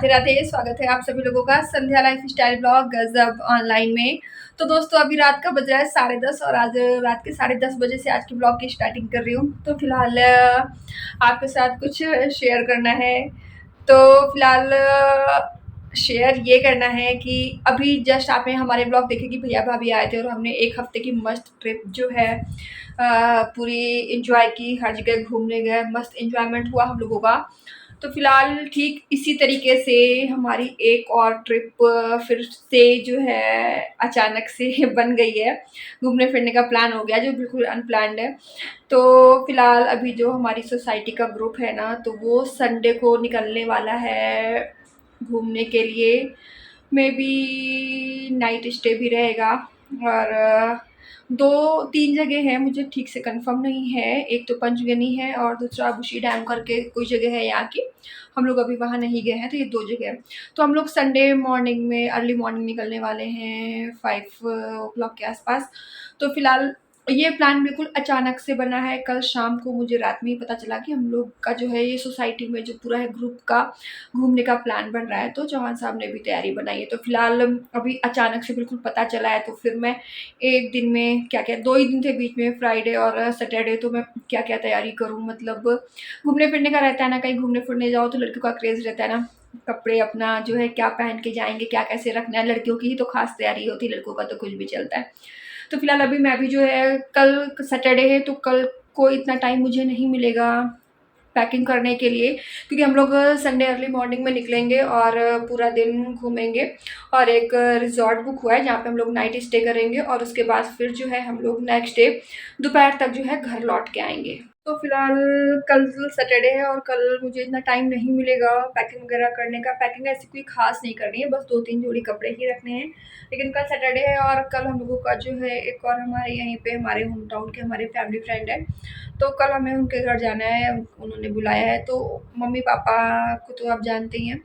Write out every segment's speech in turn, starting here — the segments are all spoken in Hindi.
राधे राधे। स्वागत है आप सभी लोगों का संध्या लाइफ स्टाइल ब्लॉग गजब ऑनलाइन में। तो दोस्तों अभी रात का बज रहा है 10:30 और आज रात के 10:30 बजे से आज की ब्लॉग की स्टार्टिंग कर रही हूँ। तो फिलहाल आपके साथ कुछ शेयर करना है। तो फिलहाल शेयर ये करना है कि अभी जस्ट आपने हमारे ब्लॉग देखे कि भैया भाभी आए थे और हमने एक हफ्ते की मस्त ट्रिप जो है पूरी इंजॉय की, हर जगह घूमने गए, मस्त इंजॉयमेंट हुआ हम लोगों का। तो फिलहाल ठीक इसी तरीके से हमारी एक और ट्रिप फिर से जो है अचानक से बन गई है। घूमने फिरने का प्लान हो गया जो बिल्कुल अनप्लान्ड है। तो फिलहाल अभी जो हमारी सोसाइटी का ग्रुप है ना, तो वो संडे को निकलने वाला है घूमने के लिए। मे बी नाइट स्टे भी रहेगा और 2-3 जगह है, मुझे ठीक से कंफर्म नहीं है। एक तो पंचगनी है और दूसरा बुशी डैम करके कोई जगह है यहाँ की। हम लोग अभी वहाँ नहीं गए हैं, तो ये 2 जगह है। तो हम लोग संडे मॉर्निंग में अर्ली मॉर्निंग निकलने वाले हैं 5 o'clock के आसपास। तो फिलहाल ये प्लान बिल्कुल अचानक से बना है। कल शाम को मुझे रात में ही पता चला कि हम लोग का जो है ये सोसाइटी में जो पूरा है ग्रुप का घूमने का प्लान बन रहा है। तो चौहान साहब ने भी तैयारी बनाई है। तो फिलहाल अभी अचानक से बिल्कुल पता चला है, तो फिर मैं एक दिन में क्या-क्या 2 ही दिन थे बीच में, फ्राइडे और सैटरडे, तो मैं क्या-क्या तैयारी करूँ। मतलब घूमने-फिरने का रहता है ना, कहीं घूमने-फिरने जाओ तो लड़कियों का क्रेज़ रहता है ना, कपड़े अपना जो है क्या पहन के जाएँगे, क्या कैसे रखना है। लड़कियों की ही तो ख़ास तैयारी होती है, लड़कों का तो कुछ भी चलता है। तो फिलहाल अभी मैं भी जो है कल सैटरडे है, तो कल को इतना टाइम मुझे नहीं मिलेगा पैकिंग करने के लिए, क्योंकि हम लोग संडे अर्ली मॉर्निंग में निकलेंगे और पूरा दिन घूमेंगे। और एक रिजॉर्ट बुक हुआ है जहाँ पे हम लोग नाइट स्टे करेंगे और उसके बाद फिर जो है हम लोग नेक्स्ट डे दोपहर तक जो है घर लौट के आएंगे। तो फिलहाल कल सैटरडे है और कल मुझे इतना टाइम नहीं मिलेगा पैकिंग वगैरह करने का। पैकिंग ऐसी कोई खास नहीं करनी है, बस 2-3 जोड़ी कपड़े ही रखने हैं। लेकिन कल सैटरडे है और कल हम लोगों का जो है एक और हमारे यहीं पे हमारे होम टाउन के हमारे फैमिली फ्रेंड है, तो कल हमें उनके घर जाना है। उन्होंने बुलाया है। तो मम्मी पापा को तो आप जानते ही हैं,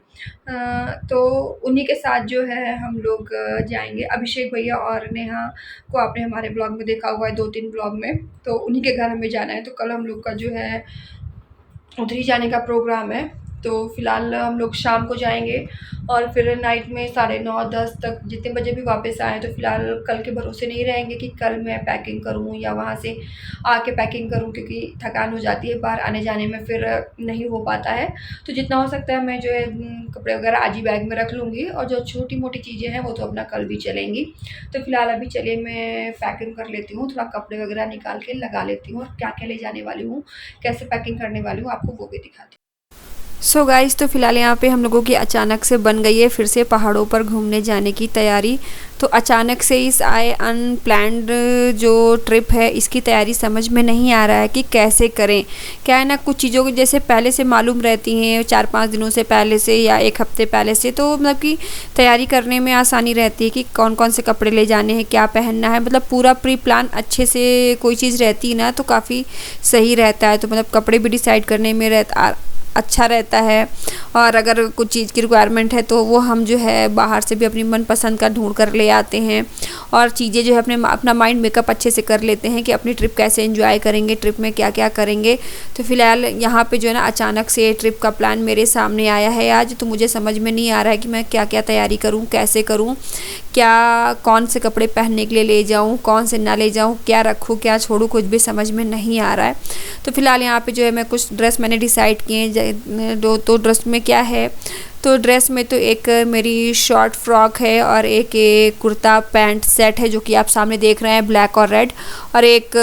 तो उन्हीं के साथ जो है हम लोग जाएंगे। अभिषेक भैया और नेहा को आपने हमारे ब्लॉग में देखा हुआ है 2-3 ब्लॉग में, तो उन्हीं के घर हमें जाना है। तो कल हम लोग का जो है उधर ही जाने का प्रोग्राम है। तो फिलहाल हम लोग शाम को जाएंगे और फिर नाइट में 9:30-10 तक जितने बजे भी वापस आएँ। तो फिलहाल कल के भरोसे नहीं रहेंगे कि कल मैं पैकिंग करूँ या वहाँ से आके पैकिंग करूँ, क्योंकि थकान हो जाती है बाहर आने जाने में, फिर नहीं हो पाता है। तो जितना हो सकता है मैं जो है कपड़े वगैरह आज ही बैग में रख लूँगी और जो छोटी-मोटी चीज़ें हैं वो तो अपना कल भी चलेंगी। तो फिलहाल अभी चलिए मैं पैकिंग कर लेती हूँ, थोड़ा कपड़े वगैरह निकाल के लगा लेती हूँ और क्या-क्या ले जाने वाली हूँ, कैसे पैकिंग करने वाली हूँ, आपको वो भी दिखाती हूँ। सो गाइस, तो फ़िलहाल यहाँ पे हम लोगों की अचानक से बन गई है फिर से पहाड़ों पर घूमने जाने की तैयारी। तो अचानक से इस आए अनप्लैन्ड जो ट्रिप है इसकी तैयारी समझ में नहीं आ रहा है कि कैसे करें। क्या है ना, कुछ चीज़ों को जैसे पहले से मालूम रहती हैं 4-5 दिनों से पहले से या 1 हफ़्ते पहले से, तो मतलब कि तैयारी करने में आसानी रहती है कि कौन कौन से कपड़े ले जाने हैं, क्या पहनना है। मतलब पूरा प्री प्लान अच्छे से कोई चीज़ रहती ना तो काफ़ी सही रहता है। तो मतलब कपड़े भी डिसाइड करने में अच्छा रहता है। और अगर कुछ चीज़ की रिक्वायरमेंट है तो वो हम जो है बाहर से भी अपनी मनपसंद का ढूंढ कर ले आते हैं और चीज़ें जो है अपना माइंड मेकअप अच्छे से कर लेते हैं कि अपनी ट्रिप कैसे एंजॉय करेंगे, ट्रिप में क्या क्या करेंगे। तो फिलहाल यहाँ पे जो है ना अचानक से ट्रिप का प्लान मेरे सामने आया है आज। तो मुझे समझ में नहीं आ रहा है कि मैं क्या क्या तैयारी करूँ, कैसे करूँ, क्या कौन से कपड़े पहनने के लिए ले जाऊँ, कौन से ना ले जाऊँ, क्या रखूँ क्या छोड़ूँ, कुछ भी समझ में नहीं आ रहा है। तो फिलहाल यहाँ पे जो है मैं कुछ ड्रेस मैंने डिसाइड किए। तो ड्रेस में क्या है, तो ड्रेस में तो एक मेरी शॉर्ट फ्रॉक है और एक कुर्ता पैंट सेट है जो कि आप सामने देख रहे हैं ब्लैक और रेड, और एक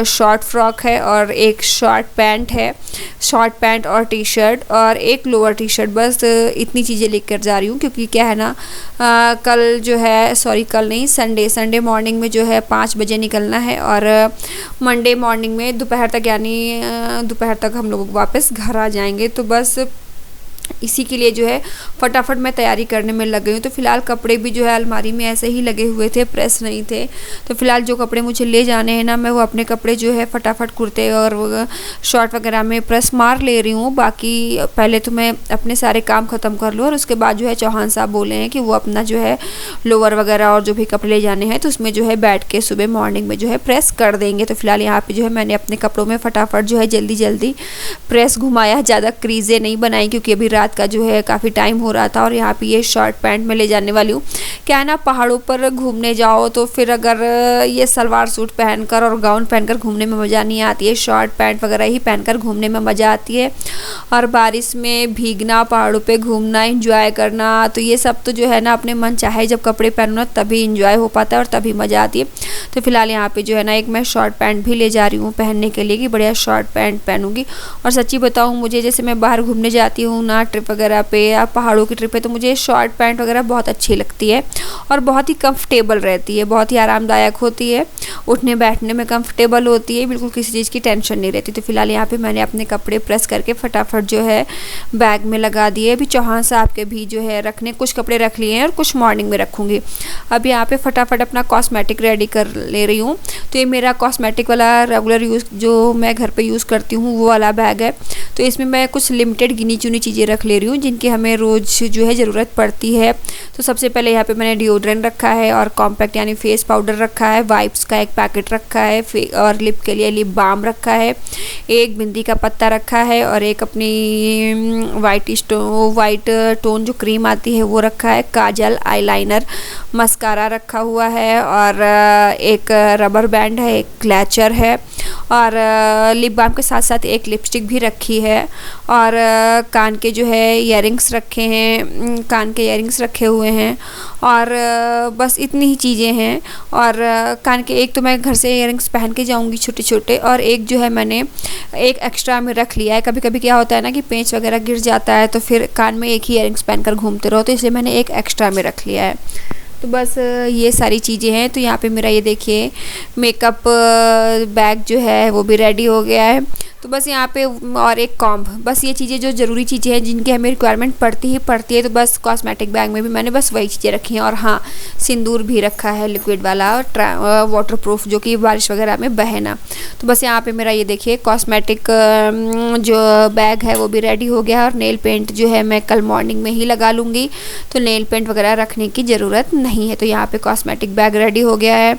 शॉर्ट फ्रॉक है और एक शॉर्ट पैंट है, शॉर्ट पैंट और टी शर्ट और एक लोअर टी शर्ट। बस इतनी चीज़ें लेकर जा रही हूँ, क्योंकि क्या है ना कल जो है कल नहीं, संडे मॉर्निंग में जो है 5 बजे निकलना है और मंडे मॉर्निंग में दोपहर तक, यानी दोपहर तक हम लोग वापस घर आ जाएंगे। तो बस इसी के लिए जो है फटाफट मैं तैयारी करने में लग गई हूँ। तो फिलहाल कपड़े भी जो है अलमारी में ऐसे ही लगे हुए थे, प्रेस नहीं थे। तो फिलहाल जो कपड़े मुझे ले जाने हैं ना, मैं वो अपने कपड़े जो है फटाफट कुर्ते और शॉर्ट वगैरह में प्रेस मार ले रही हूँ। बाकी पहले तो मैं अपने सारे काम ख़त्म कर लूँ और उसके बाद जो है चौहान साहब बोले हैं कि वो अपना जो है लोअर वगैरह और जो भी कपड़े ले जाने हैं तो उसमें जो है बैठ के सुबह मॉर्निंग में जो है प्रेस कर देंगे। तो फिलहाल यहाँ पर जो है मैंने अपने कपड़ों में फटाफट जो है जल्दी जल्दी प्रेस घुमाया, ज़्यादा क्रीज़ें नहीं बनाई, क्योंकि अभी रात का जो है काफ़ी टाइम हो रहा था और यहाँ पे ये शर्ट पैंट मैं ले जाने वाली हूँ। क्या है ना, पहाड़ों पर घूमने जाओ तो फिर अगर ये सलवार सूट पहनकर और गाउन पहनकर घूमने में मज़ा नहीं आती है, शर्ट पैंट वगैरह ही पहनकर घूमने में मज़ा आती है। और बारिश में भीगना, पहाड़ों पे घूमना, एंजॉय करना, तो ये सब तो जो है ना अपने मन चाहे जब कपड़े पहनो ना तभी एंजॉय हो पाता है और तभी मज़ा आती है। तो फिलहाल यहाँ पे जो है ना एक मैं शॉर्ट पैंट भी ले जा रही हूँ पहनने के लिए कि बढ़िया शॉर्ट पैंट पहनूंगी। और सच्ची बताऊँ, मुझे जैसे मैं बाहर घूमने जाती हूँ ना ट्रिप वगैरह पे या पहाड़ों की ट्रिप पे, तो मुझे शॉर्ट पैंट वगैरह बहुत अच्छी लगती है और बहुत ही कंफर्टेबल रहती है, बहुत ही आरामदायक होती है, उठने बैठने में कंफर्टेबल होती है, बिल्कुल किसी चीज़ की टेंशन नहीं रहती। तो फिलहाल यहाँ पे मैंने अपने कपड़े प्रेस करके फटाफट जो है बैग में लगा दिए। अभी चौहान साहब के भी जो है रखने कुछ कपड़े रख लिए हैं और कुछ मॉर्निंग में रखूँगी। अब यहाँ पे फटाफट अपना कॉस्मेटिक रेडी कर ले रही हूँ। तो ये मेरा कॉस्मेटिक वाला रेगुलर यूज़ जो मैं घर पे यूज़ करती हूँ वो वाला बैग है। तो इसमें मैं कुछ लिमिटेड गिनी चुनी चीज़ें रख ले रही हूँ जिनकी हमें रोज़ जो है ज़रूरत पड़ती है। तो सबसे पहले यहाँ पे मैंने डिओड्रेंट रखा है और कॉम्पैक्ट यानी फेस पाउडर रखा है, वाइप्स का एक पैकेट रखा है, और लिप के लिए लिप बाम रखा है, एक बिंदी का पत्ता रखा है और एक अपनी वाइट टोन जो क्रीम आती है वो रखा है, काजल, आईलाइनर, मस्कारा रखा हुआ है और एक रबर बैंड है, एक क्लैचर है और लिप बाम के साथ साथ एक लिपस्टिक भी रखी है और कान के जो है इयररिंग्स रखे हैं, कान के इयररिंग्स रखे हुए हैं और बस इतनी ही चीज़ें हैं। और कान के एक तो मैं घर से इयररिंग्स पहन के जाऊंगी छोटे छोटे, और एक जो है मैंने एक एक्स्ट्रा में रख लिया है। कभी कभी क्या होता है ना कि पेंच वगैरह गिर जाता है तो फिर कान में एक ही इयररिंग्स पहनकर घूमते रहो, तो इसलिए मैंने एक एक्स्ट्रा में रख लिया है। तो बस ये सारी चीज़ें हैं। तो यहाँ पे मेरा ये देखिए मेकअप बैग जो है वो भी रेडी हो गया है। तो बस यहाँ पे और एक कॉम्ब, बस ये चीज़ें जो ज़रूरी चीज़ें हैं जिनकी हमें रिक्वायरमेंट पड़ती ही पड़ती है। तो बस कॉस्मेटिक बैग में भी मैंने बस वही चीज़ें रखी हैं। और हाँ, सिंदूर भी रखा है लिक्विड वाला और वाटर प्रूफ, जो कि बारिश वगैरह में बहे ना। तो बस यहाँ पे मेरा ये देखिए कॉस्मेटिक जो बैग है वो भी रेडी हो गया है। और नेल पेंट जो है मैं कल मॉर्निंग में ही लगा लूँगी, तो नेल पेंट वगैरह रखने की ज़रूरत नहीं है। तो यहाँ पे कॉस्मेटिक बैग रेडी हो गया है।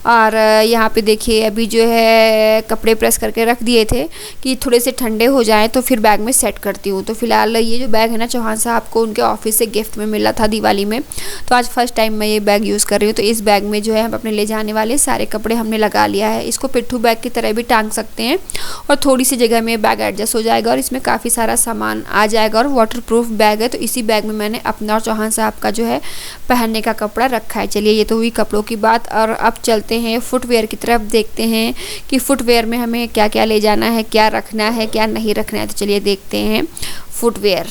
और यहाँ पे देखिए अभी जो है कपड़े प्रेस करके रख दिए थे कि थोड़े से ठंडे हो जाएं तो फिर बैग में सेट करती हूँ। तो फिलहाल ये जो बैग है ना चौहान साहब को उनके ऑफिस से गिफ्ट में मिला था दिवाली में, तो आज फर्स्ट टाइम मैं ये बैग यूज़ कर रही हूँ। तो इस बैग में जो है हम अपने ले जाने वाले सारे कपड़े हमने लगा लिया है। इसको पिट्ठू बैग की तरह भी टांग सकते हैं और थोड़ी सी जगह में बैग एडजस्ट हो जाएगा और इसमें काफ़ी सारा सामान आ जाएगा। और वाटर प्रूफ बैग है, तो इसी बैग में मैंने अपना और चौहान साहब का जो है पहनने का कपड़ा रखा है। चलिए, ये तो हुई कपड़ों की बात, और अब चलते हैं फुटवेयर की तरफ, देखते हैं कि फुटवेयर में हमें क्या क्या ले जाना है, क्या रखना है, क्या नहीं रखना है। तो चलिए देखते हैं फुटवेयर।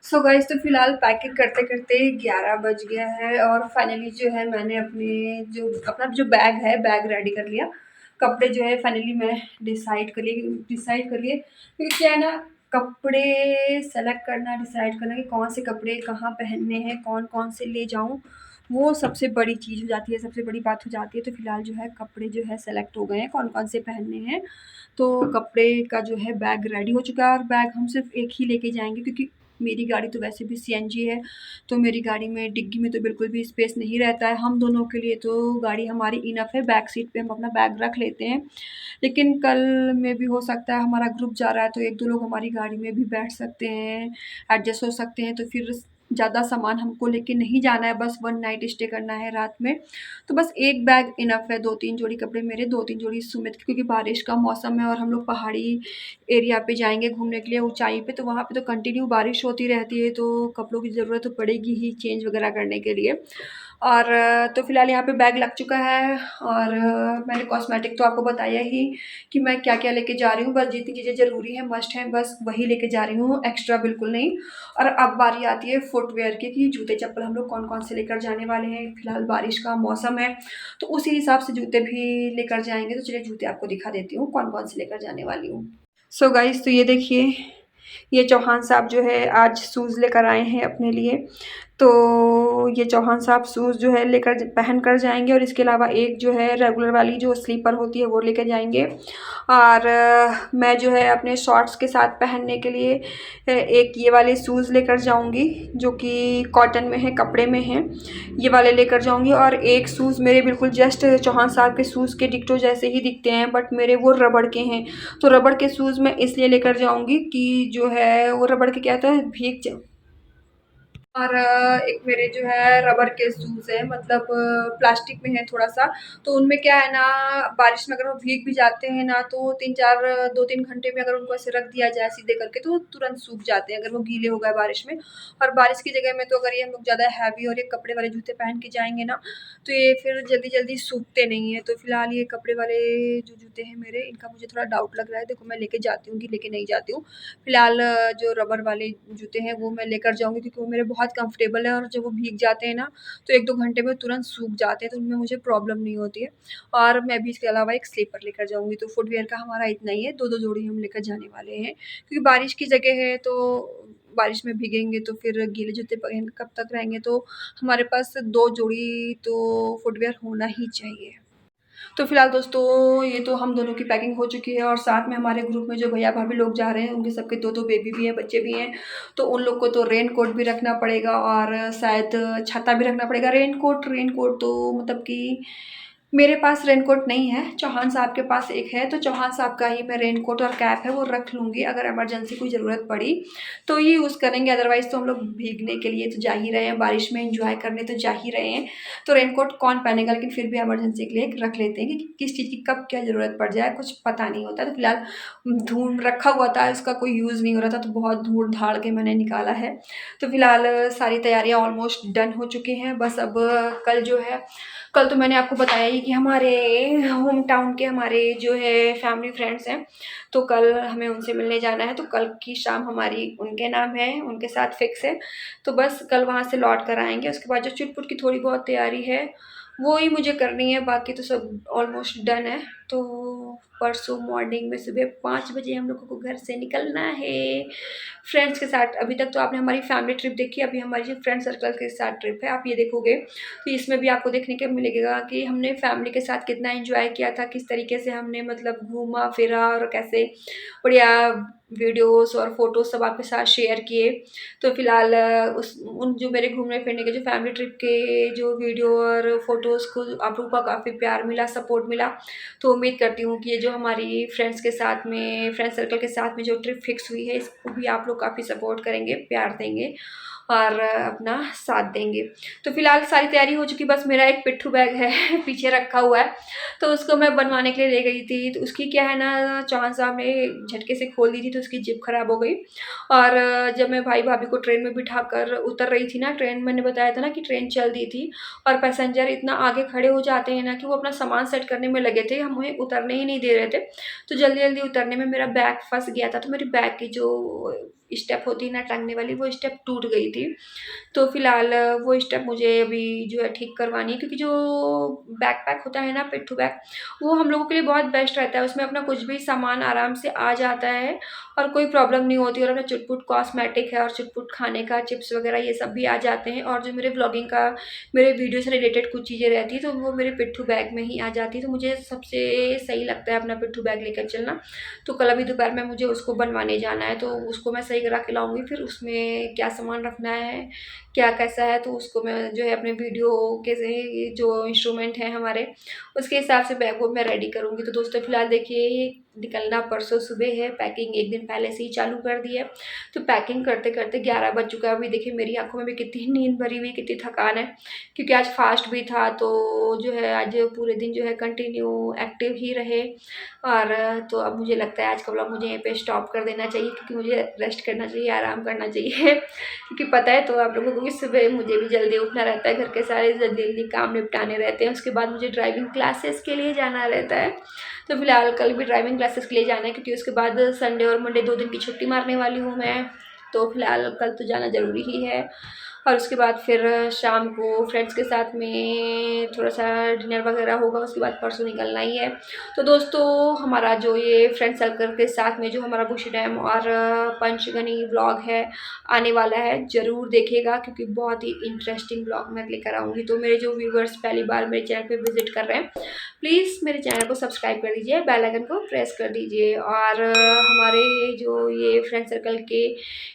सो गाइस, तो फिलहाल पैकिंग करते करते 11 बज गया है और फाइनली जो है मैंने अपना जो बैग है बैग रेडी कर लिया। कपड़े जो है फाइनली मैं डिसाइड कर लिए क्योंकि क्या है ना, कपड़े सेलेक्ट करना, डिसाइड करना कि कौन से कपड़े कहाँ पहनने हैं, कौन कौन से ले जाऊँ, वो सबसे बड़ी चीज़ हो जाती है, सबसे बड़ी बात हो जाती है। तो फिलहाल जो है कपड़े जो है सेलेक्ट हो गए हैं कौन कौन से पहनने हैं। तो कपड़े का जो है बैग रेडी हो चुका है और बैग हम सिर्फ एक ही लेके जाएंगे क्योंकि मेरी गाड़ी तो वैसे भी सीएनजी है, तो मेरी गाड़ी में डिग्गी में तो बिल्कुल भी स्पेस नहीं रहता है। हम दोनों के लिए तो गाड़ी हमारी इनफ है, बैक सीट पे हम अपना बैग रख लेते हैं। लेकिन कल में भी हो सकता है हमारा ग्रुप जा रहा है तो एक दो लोग हमारी गाड़ी में भी बैठ सकते हैं, एडजस्ट हो सकते हैं। तो फिर ज़्यादा सामान हमको लेके नहीं जाना है, बस 1 नाइट स्टे करना है रात में। तो बस एक बैग इनफ है, 2-3 जोड़ी कपड़े मेरे, 2-3 जोड़ी सुमित के, क्योंकि बारिश का मौसम है और हम लोग पहाड़ी एरिया पे जाएंगे घूमने के लिए ऊंचाई पे, तो वहाँ पे तो कंटिन्यू बारिश होती रहती है, तो कपड़ों की ज़रूरत तो पड़ेगी ही चेंज वगैरह करने के लिए। और तो फिलहाल यहाँ पे बैग लग चुका है और मैंने कॉस्मेटिक तो आपको बताया ही कि मैं क्या क्या लेके जा रही हूँ। बस जितनी चीज़ें ज़रूरी हैं, मस्ट हैं, बस वही लेके जा रही हूँ, एक्स्ट्रा बिल्कुल नहीं। और अब बारी आती है फुटवेयर की कि जूते चप्पल हम लोग कौन कौन से लेकर जाने वाले हैं। फिलहाल बारिश का मौसम है तो उसी हिसाब से जूते भी लेकर जाएंगे। तो चलिए जूते आपको दिखा देती हूँ कौन कौन से लेकर जाने वाली हूँ। सो गाइस, तो ये देखिए, ये चौहान साहब जो है आज शूज़ लेकर आए हैं अपने लिए। तो ये चौहान साहब शूज़ जो है लेकर पहन कर जाएंगे और इसके अलावा एक जो है रेगुलर वाली जो स्लीपर होती है वो लेकर जाएंगे। और मैं जो है अपने शॉर्ट्स के साथ पहनने के लिए एक ये वाले शूज़ लेकर जाऊंगी जो कि कॉटन में है, कपड़े में है, ये वाले लेकर जाऊंगी। और एक शूज़ मेरे बिल्कुल जस्ट चौहान साहब के शूज़ के डिक्टो जैसे ही दिखते हैं, बट मेरे वो रबड़ के हैं। तो रबड़ के शूज़ मैं इसलिए लेकर जाऊंगी कि जो है वो रबड़ के क्या होता है, भीग जा। और एक मेरे जो है रबर के शूज़ है, मतलब प्लास्टिक में है थोड़ा-सा, तो उनमें क्या है ना, बारिश में अगर वो भीग भी जाते हैं ना तो 3-4 2-3 घंटे में अगर उनको ऐसे रख दिया जाए सीधे करके तो तुरंत सूख जाते हैं अगर वो गीले हो गए बारिश में। और बारिश की जगह में तो अगर ये हम लोग ज़्यादा हैवी और ये कपड़े वाले जूते पहन के जाएँगे ना, तो ये फिर जल्दी-जल्दी सूखते नहीं हैं। तो फिलहाल ये कपड़े वाले जो जूते हैं मेरे, इनका मुझे थोड़ा डाउट लग रहा है। देखो मैं लेके जाती हूँ कि लेके नहीं जाती हूँ। फिलहाल जो रबर वाले जूते हैं वो मैं लेकर जाऊँगी क्योंकि वो मेरे बहुत कंफर्टेबल है और जब वो भीग जाते हैं ना तो 1-2 घंटे में तुरंत सूख जाते हैं, तो उनमें मुझे प्रॉब्लम नहीं होती है। और मैं भी इसके अलावा एक स्लीपर लेकर जाऊँगी, तो फुटवियर का हमारा इतना ही है, 2-2 जोड़ी हम लेकर जाने वाले हैं क्योंकि बारिश की जगह है तो बारिश में भीगेंगे तो फिर गीले जूते पहन के कब तक रहेंगे, तो हमारे पास 2 जोड़ी तो फुटवियर होना ही चाहिए। तो फिलहाल दोस्तों ये तो हम दोनों की पैकिंग हो चुकी है और साथ में हमारे ग्रुप में जो भैया भाभी लोग जा रहे हैं उनके सबके 2-2 बेबी भी हैं, बच्चे भी हैं, तो उन लोग को तो रेन कोट भी रखना पड़ेगा और शायद छाता भी रखना पड़ेगा। रेन कोट तो मतलब कि मेरे पास रेनकोट नहीं है, चौहान साहब के पास एक है, तो चौहान साहब का ही मैं रेनकोट और कैप है वो रख लूँगी। अगर इमरजेंसी कोई ज़रूरत पड़ी तो ये यूज़ करेंगे, अदरवाइज़ तो हम लोग भीगने के लिए तो जा ही रहे हैं, बारिश में एंजॉय करने तो जा ही रहे हैं। तो रेनकोट कौन पहनेगा, लेकिन फिर भी इमरजेंसी के लिए एक रख लेते हैं कि किस चीज़ की कब क्या ज़रूरत पड़ जाए, कुछ पता नहीं होता। तो फिलहाल धूल रखा हुआ था, उसका कोई यूज़ नहीं हो रहा था, तो बहुत ढूँढ-ढाड़ के मैंने निकाला है। तो फिलहाल सारी तैयारियाँ ऑलमोस्ट डन हो चुकी हैं, बस अब कल जो है, कल तो मैंने आपको बताया ही कि हमारे होम टाउन के हमारे जो है फैमिली फ्रेंड्स हैं, तो कल हमें उनसे मिलने जाना है, तो कल की शाम हमारी उनके नाम है, उनके साथ फिक्स है। तो बस कल वहाँ से लौट कर आएँगे, उसके बाद जो चुट-पुट की थोड़ी बहुत तैयारी है, वो ही मुझे करनी है, बाकी तो सब ऑलमोस्ट डन है। तो परसों मॉर्निंग में सुबह 5 बजे हम लोगों को घर से निकलना है, फ्रेंड्स के साथ। अभी तक तो आपने हमारी फैमिली ट्रिप देखी, अभी हमारी जो फ्रेंड सर्कल के साथ ट्रिप है, आप ये देखोगे तो इसमें भी आपको देखने को मिलेगा कि हमने फैमिली के साथ कितना एंजॉय किया था, किस तरीके से हमने मतलब घूमा फिरा और कैसे बढ़िया वीडियोस और फोटोज़ सब आपके साथ शेयर किए। तो फिलहाल उस उन जो मेरे घूमने फिरने के जो फैमिली ट्रिप के जो वीडियो और फोटोज़ को आप लोगों का काफ़ी प्यार मिला, सपोर्ट मिला। तो उम्मीद करती हूँ कि ये जो हमारी फ्रेंड्स के साथ में, फ्रेंड सर्कल के साथ में जो ट्रिप फिक्स हुई है, इसको भी आप लोग काफ़ी सपोर्ट करेंगे, प्यार देंगे और अपना साथ देंगे। तो फिलहाल सारी तैयारी हो चुकी, बस मेरा एक पिट्ठू बैग है पीछे रखा हुआ है, तो उसको मैं बनवाने के लिए ले गई थी। तो उसकी क्या है ना, चौहान साहब ने झटके से खोल दी थी तो उसकी जिप खराब हो गई। और जब मैं भाई भाभी को ट्रेन में बिठाकर उतर रही थी ना, ट्रेन मैंने बताया था ना कि ट्रेन चल दी थी और पैसेंजर इतना आगे खड़े हो जाते हैं ना कि वो अपना सामान सेट करने में लगे थे, हमें उतरने ही नहीं दे रहे थे। तो जल्दी-जल्दी उतरने में मेरा बैग फँस गया था, तो मेरी बैग की जो स्टेप होती है ना टाँगने वाली, वो स्टेप टूट गई थी। तो फिलहाल वो स्टेप मुझे अभी जो है ठीक करवानी है, क्योंकि जो बैकपैक होता है ना, पिट्ठू बैग, वो हम लोगों के लिए बहुत बेस्ट रहता है। उसमें अपना कुछ भी सामान आराम से आ जाता है और कोई प्रॉब्लम नहीं होती, और अपना चुट-पुट कॉस्मेटिक है और चुट-पुट खाने का चिप्स वगैरह ये सब भी आ जाते हैं। और जो मेरे व्लॉगिंग का, मेरे वीडियो से रिलेटेड कुछ चीज़ें रहती हैं तो वो मेरे पिट्ठू बैग में ही आ जाती है। तो मुझे सबसे सही लगता है अपना पिट्ठू बैग लेकर चलना। तो कल अभी दोपहर में मुझे उसको बनवाने जाना है, तो उसको मैं सही करा के लाऊँगी। फिर उसमें क्या सामान रखना है, क्या कैसा है, तो उसको मैं जो है अपने वीडियो के से जो इंस्ट्रूमेंट हैं हमारे, उसके हिसाब से बैग को मैं रेडी करूँगी। तो दोस्तों फिलहाल देखिए, निकलना परसों सुबह है, पैकिंग एक दिन पहले से ही चालू कर दी है। तो पैकिंग करते-करते 11 बज चुका है। अभी देखिए मेरी आँखों में भी कितनी नींद भरी हुई, कितनी थकान है, क्योंकि आज फास्ट भी था, तो जो है आज पूरे दिन जो है कंटिन्यू एक्टिव ही रहे। और तो अब मुझे लगता है आज का व्लॉग मुझे यहीं पे स्टॉप कर देना चाहिए, क्योंकि मुझे रेस्ट करना चाहिए, आराम करना चाहिए क्योंकि पता है तो आप लोगों को कि सुबह मुझे भी जल्दी उठना रहता है, घर के सारे जल्दी-जल्दी काम निपटाने रहते हैं। उसके बाद मुझे ड्राइविंग क्लासेस के लिए जाना रहता है। तो फिलहाल कल भी ड्राइविंग क्लासेस के लिए जाना है, क्योंकि उसके बाद संडे और मंडे 2 दिन की छुट्टी मारने वाली हूँ मैं। तो फिलहाल कल तो जाना ज़रूरी ही है। और उसके बाद फिर शाम को फ्रेंड्स के साथ में थोड़ा सा डिनर वगैरह होगा। उसके बाद परसों निकलना ही है। तो दोस्तों हमारा जो ये फ्रेंड सर्कल के साथ में जो हमारा बुशी डैम और पंचगनी व्लॉग है आने वाला है, ज़रूर देखिएगा क्योंकि बहुत ही इंटरेस्टिंग व्लॉग मैं लेकर आऊँगी। तो मेरे जो व्यूवर्स पहली बार मेरे चैनल पे विजिट कर रहे हैं, प्लीज़ मेरे चैनल को सब्सक्राइब कर दीजिए, बेल आइकन को प्रेस कर दीजिए। और हमारे जो ये फ्रेंड सर्कल के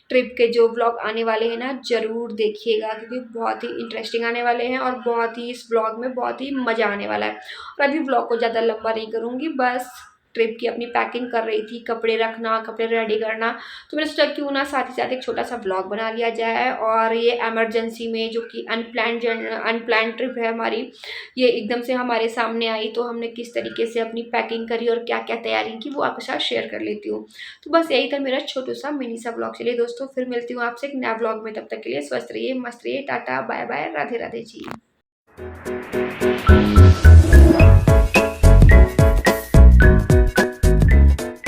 ट्रिप के जो व्लॉग आने वाले हैं ना, ज़रूर देखिएगा क्योंकि बहुत ही इंटरेस्टिंग आने वाले हैं और बहुत ही इस व्लॉग में बहुत ही मज़ा आने वाला है। और अभी व्लॉग को ज़्यादा लंबा नहीं करूँगी, बस ट्रिप की अपनी पैकिंग कर रही थी, कपड़े रखना, कपड़े रेडी करना, तो मैंने सोचा क्यों ना साथ ही साथ एक छोटा सा व्लॉग बना लिया जाए। और ये इमरजेंसी में जो कि अनप्लान ट्रिप है हमारी, ये एकदम से हमारे सामने आई, तो हमने किस तरीके से अपनी पैकिंग करी और क्या क्या तैयारी की वो आपके साथ शेयर कर लेती हूँ। तो बस यही था मेरा छोटा सा मिनी सा व्लॉग। चलिए दोस्तों फिर मिलती हूँ आपसे एक नया व्लॉग में, तब तक के लिए स्वस्थ रहिए, मस्त रहिए, tata bye bye, Radhe Radhe जी।